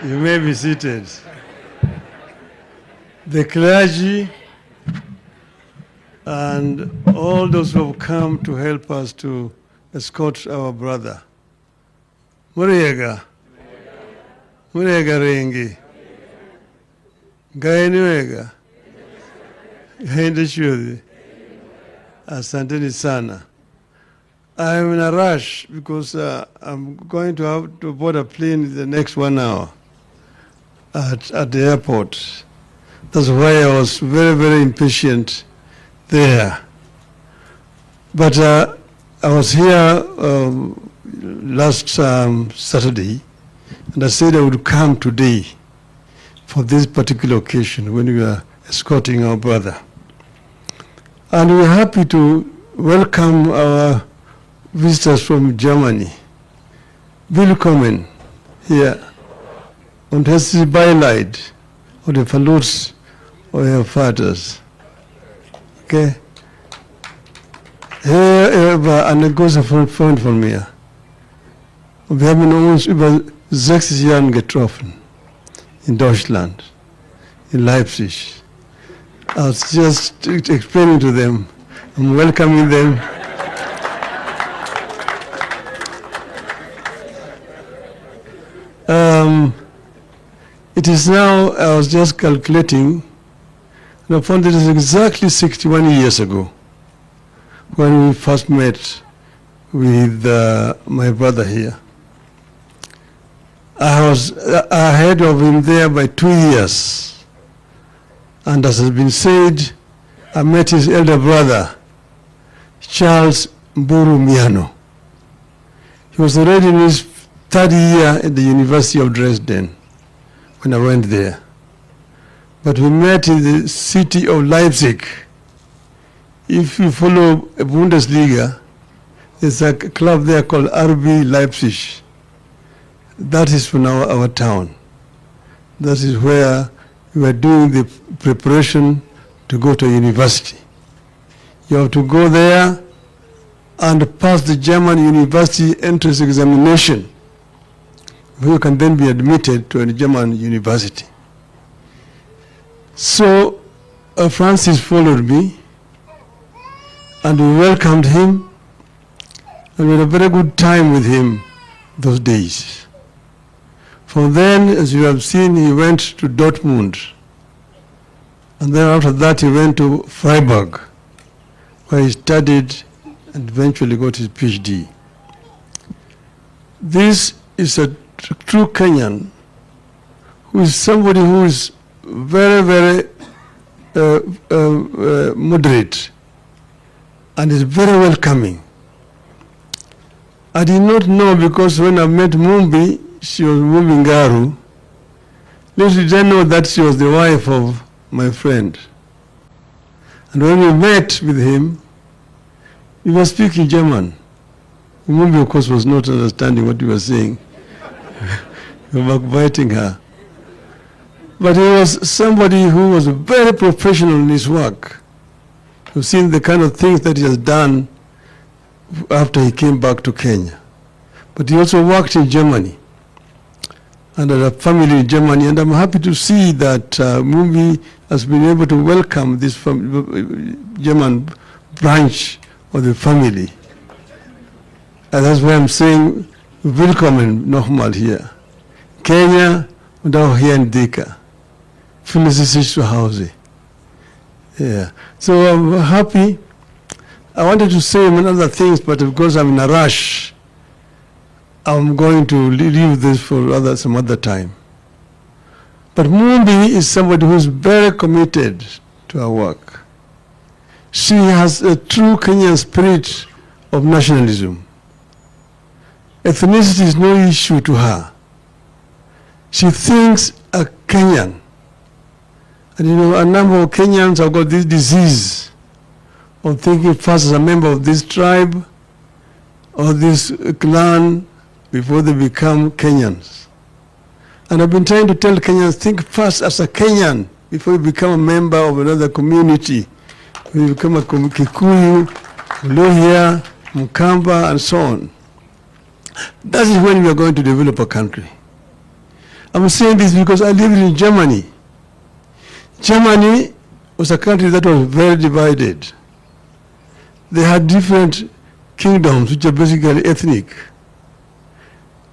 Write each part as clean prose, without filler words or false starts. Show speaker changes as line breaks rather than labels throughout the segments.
You may be seated. The clergy and all those who have come to help us to escort our brother. Muriega. Muriega rengi. Gainiwega. Gainde shudhi. Asanteni sana. I'm in a rush because I'm going to have to board a plane in the next 1 hour at the airport. That's why I was very, very impatient there. But I was here last Saturday, and I said I would come today for this particular occasion when we are escorting our brother. And we're happy to welcome our visitors from Germany. Willkommen hier und herzlich Beileid oder Verlust eurer Vaters. Okay? Er war ein großer Freund von mir. Und wir haben uns über 60 Jahren getroffen in Deutschland, in Leipzig. I was just explaining to them, I'm welcoming them. It is now, I was just calculating, and I found it is exactly 61 years ago when we first met with my brother here. I was ahead of him there by 2 years. And as has been said, I met his elder brother, Charles Mburu Miano. He was already in his third year at the University of Dresden when I went there. But we met in the city of Leipzig. If you follow Bundesliga, there's a club there called RB Leipzig. That is from our town. That is where we are doing the preparation to go to university. You have to go there and pass the German university entrance examination. You can then be admitted to a German university. So Francis followed me, and we welcomed him, and we had a very good time with him those days. From then, as you have seen, he went to Dortmund, and then after that he went to Freiburg, where he studied and eventually got his PhD. This is a true Kenyan, who is somebody who is very, very moderate and is very welcoming. I did not know, because when I met Mumbi, she was Mumbi Ngaru. Little did I know that she was the wife of my friend. And when we met with him, we were speaking German. Mumbi, of course, was not understanding what we were saying. We were biting her. But he was somebody who was very professional in his work. You've seen the kind of things that he has done after he came back to Kenya. But he also worked in Germany and had a family in Germany. And I'm happy to see that Mumbi has been able to welcome this German branch of the family. And that's why I'm saying, willkommen nochmal hier. Kenya und auch hier in Thika. Fühlen Sie sich zu Hause. Yeah. So I'm happy. I wanted to say many other things, but because I'm in a rush, I'm going to leave this for some other time. But Mumbi is somebody who's very committed to her work. She has a true Kenyan spirit of nationalism. Ethnicity is no issue to her. She thinks a Kenyan. And you know, a number of Kenyans have got this disease of thinking first as a member of this tribe or this clan before they become Kenyans. And I've been trying to tell Kenyans, think first as a Kenyan before you become a member of another community. You become a Kikuyu, Lohia, Mukamba, and so on. That is when we are going to develop a country. I'm saying this because I lived in Germany. Germany was a country that was very divided. They had different kingdoms which are basically ethnic.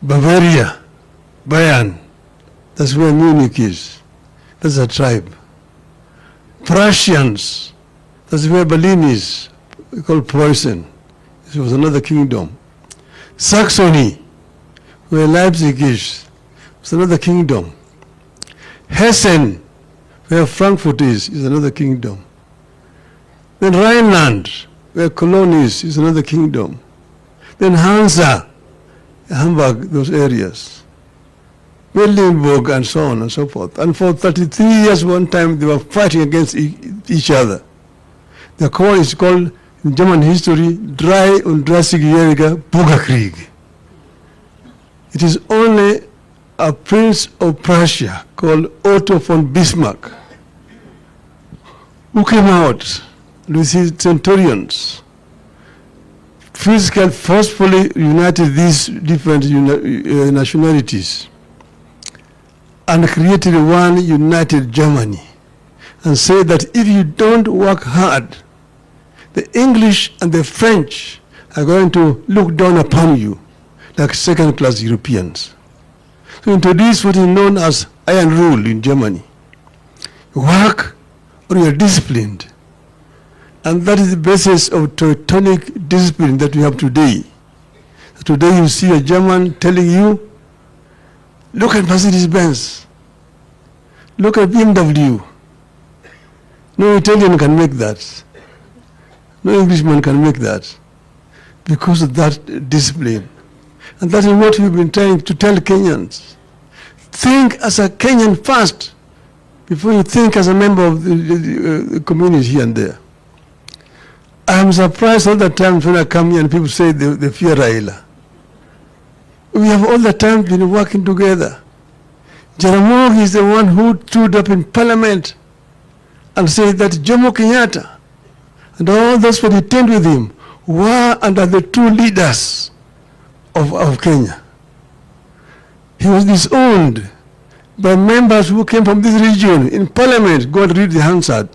Bavaria, Bayern, that's where Munich is. That's a tribe. Prussians, that's where Berlin is, called Preußen. This was another kingdom. Saxony, where Leipzig is, was another kingdom. Hessen, where Frankfurt is another kingdom. Then Rhineland, where Cologne is another kingdom. Then Hansa, Hamburg, those areas. Mecklenburg and so on and so forth. And for 33 years one time they were fighting against each other. The war is called, in German history, 33-jähriger Bürgerkrieg. It is only a prince of Prussia called Otto von Bismarck who came out with his centurions, physically forcefully united these different nationalities and created one united Germany, and said that if you don't work hard, the English and the French are going to look down upon you like second-class Europeans. So introduce what is known as iron rule in Germany. Work or you are disciplined. And that is the basis of Teutonic discipline that we have today. Today you see a German telling you, look at Mercedes-Benz, look at BMW. No Italian can make that. No Englishman can make that because of that discipline. And that is what we've been trying to tell Kenyans. Think as a Kenyan first before you think as a member of the community here and there. I'm surprised all the time when I come here and people say they fear Raila. We have all the time been working together. Jaramogi is the one who stood up in Parliament and said that Jomo Kenyatta and all those who detained with him were under the true leaders of Kenya. He was disowned by members who came from this region in Parliament. God read the Hansard.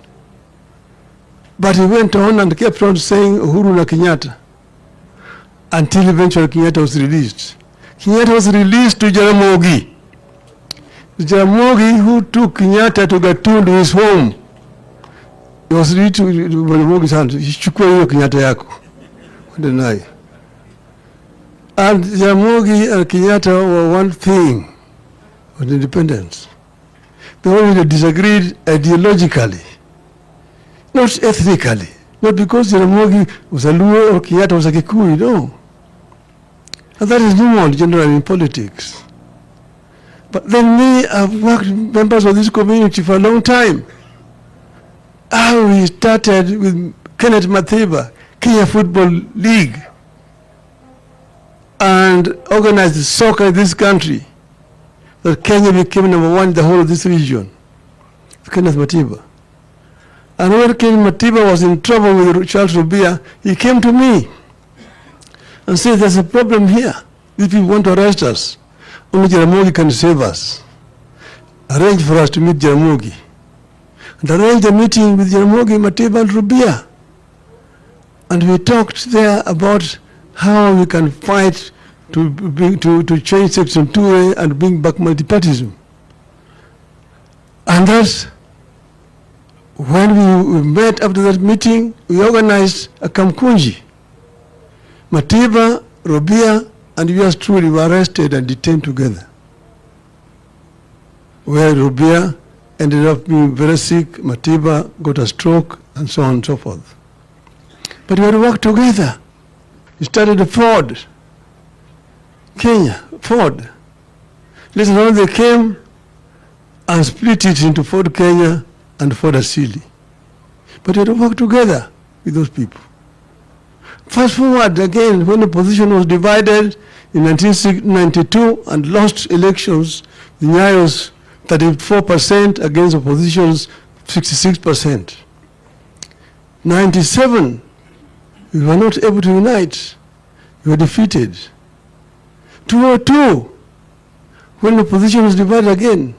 But he went on and kept on saying Uhuru na Kenyatta until eventually Kenyatta was released. Kenyatta was released to Jaramogi. Jaramogi, who took Kenyatta to Gatundu, his home, he was released to Jaramogi's hand. Chukua hiyo Kenyatta yako. Deny. And Jaramogi and Kenyatta were one thing on independence. They only disagreed ideologically, not ethnically. Not because Jaramogi was a Luo or Kenyatta was a Kikuyu, no. And that is normal generally in politics. But then me, I've worked with members of this community for a long time. We started with Kenneth Matiba, Kenya Football League, and organized soccer in this country. That Kenya became #1 in the whole of this region. Kenneth Matiba. And when Kenneth Matiba was in trouble with Charles Rubia, he came to me and said, there's a problem here. These people want to arrest us. Only Jaramogi can save us. Arrange for us to meet Jaramogi. And arrange a meeting with Jaramogi, Matiba, and Rubia. And we talked there about how we can fight to change Section 2A and bring back multipartyism. And that's when we met after that meeting, we organized a Kamkunji. Matiba, Rubia, and yours truly were arrested and detained together. Where Rubia ended up being very sick, Matiba got a stroke, and so on and so forth. But we had worked together. We started a Ford, Kenya, Ford. Later on they came and split it into Ford Kenya and Ford Asili. But we had to work together with those people. Fast forward again, when the opposition was divided in 1992 and lost elections, the Nyayo was 34% against opposition's 66%. 97, we were not able to unite. We were defeated. 2002, when the position was divided again,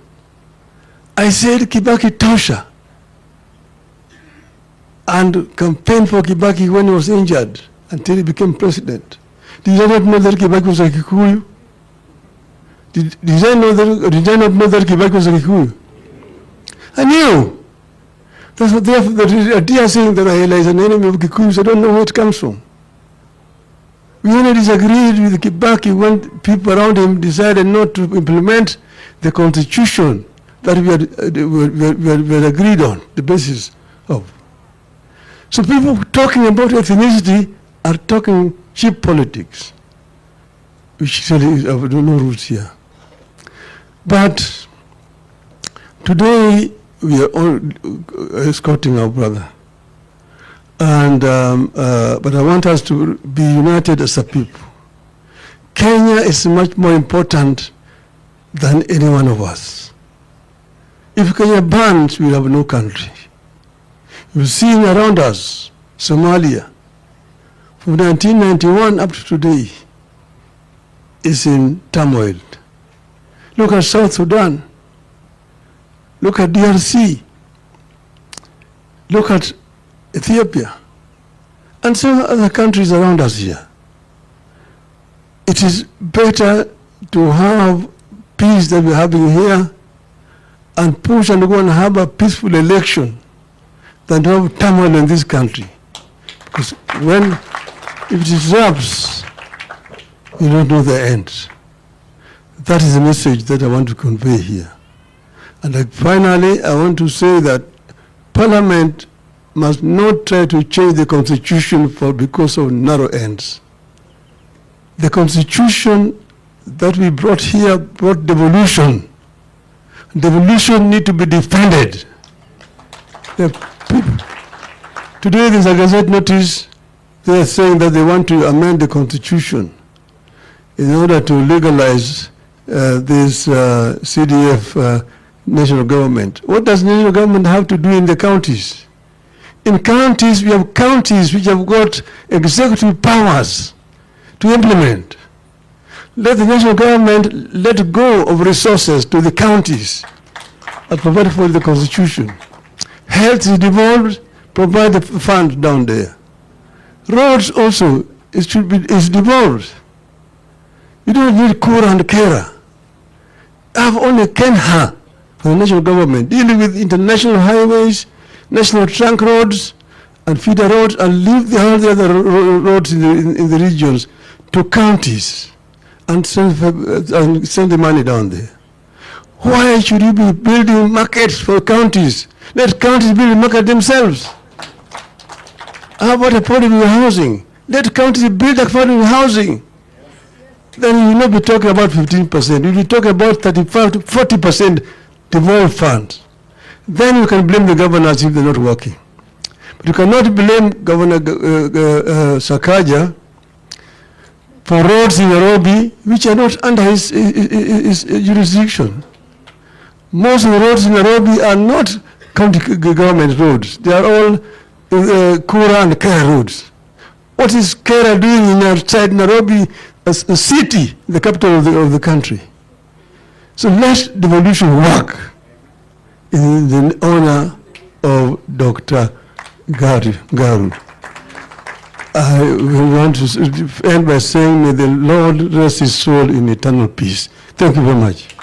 I said Kibaki tosha, and campaigned for Kibaki when he was injured until he became president. Did I not know that Kibaki was a Kikuyu? Did I not know that Kibaki was a Kikuyu? I knew. That's what they are saying that Raila is an enemy of Kikuyus. I don't know where it comes from. We only disagreed with Kibaki when people around him decided not to implement the constitution that we had agreed on, the basis of. So people talking about ethnicity are talking cheap politics, which really is of no roots here. But today we are all escorting our brother. And, but I want us to be united as a people. Kenya is much more important than any one of us. If Kenya burns, we have no country. You've seen around us, Somalia, from 1991 up to today, is in turmoil. Look at South Sudan. Look at DRC. Look at Ethiopia, and some other countries around us here. It is better to have peace that we're having here and push and go and have a peaceful election than to have turmoil in this country. Because if it disrupts, you don't know the end. That is the message that I want to convey here. And finally, I want to say that Parliament must not try to change the constitution because of narrow ends. The constitution that we brought here brought devolution. Devolution need to be defended. Today there's a Gazette notice, they are saying that they want to amend the constitution in order to legalize this CDF national government. What does national government have to do in the counties? In counties, we have counties which have got executive powers to implement. Let the national government let go of resources to the counties as provided for the constitution. Health is devolved, provide the fund down there. Roads also, is devolved. You don't need Kura and Kera. Have only Kenha for the national government, dealing with international highways, national trunk roads and feeder roads, and leave all the other roads in the regions to counties and send the money down there. Why should you be building markets for counties? Let counties build a market themselves. How about affordable housing? Let counties build affordable housing. Then you will not be talking about 15%. You will be talking about 35 to 40% devolved funds. Then you can blame the governors if they're not working. But you cannot blame Governor Sakaja for roads in Nairobi which are not under his jurisdiction. Most of the roads in Nairobi are not county government roads. They are all Kura and Kera roads. What is Kera doing outside Nairobi as a city, the capital of the country? So let devolution work in the honor of Dr. Garu. I want to end by saying, may the Lord rest his soul in eternal peace. Thank you very much.